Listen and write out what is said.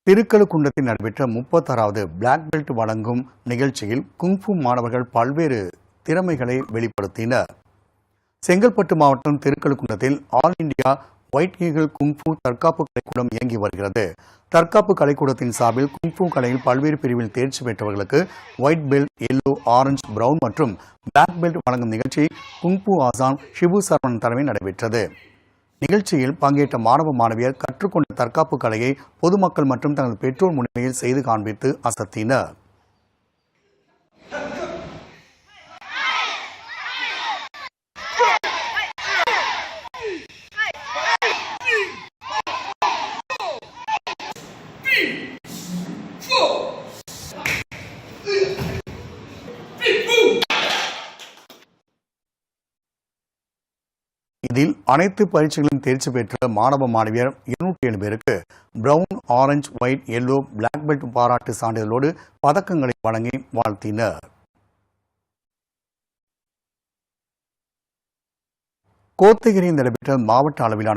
திருக்கழுக்குன்றத்தில் நடைபெற்ற 36வது black belt வழங்கும் நிகழ்ச்சியில் குங்ஃபு மாணவர்கள் பல்வேறு திறமைகளை வெளிப்படுத்தினர். செங்கல்பட்டு மாவட்டம் திருக்கழுக்குன்றத்தில் All India White Eagle kung fu தற்காப்பு கலைக்கூடம் இயங்கி வருகிறது. தற்காப்பு கலைக்கூடத்தின் சார்பில் குங்ஃபு கலையில் பல்வேறு பிரிவில் தேர்ச்சி பெற்றவர்களுக்கு white belt, yellow, orange, brown மற்றும் பிளாக் பெல்ட் வழங்கும் நிகழ்ச்சி குங்ஃபு ஆசான் ஷிபு சரவணன் தலைமையில் நடைபெற்றது. நிகழ்ச்சியில் பங்கேற்ற மாணவ மாணவியர் கற்றுக்கொண்ட தற்காப்பு கலையை பொதுமக்கள் மற்றும் தனது பெற்றோர் முன்னிலையில் செய்து காண்பித்து அசத்தினர். இதில் அனைத்து பரீட்சைகளிலும் தேர்ச்சி பெற்ற மாணவ மாணவியர் 207 பேருக்கு brown, orange, white, yellow, black belt பாராட்டு சான்றிதழோடு பதக்கங்களை வழங்கி வாழ்த்தினர். கோத்தகிரியில் நடைபெற்ற மாவட்ட அளவிலான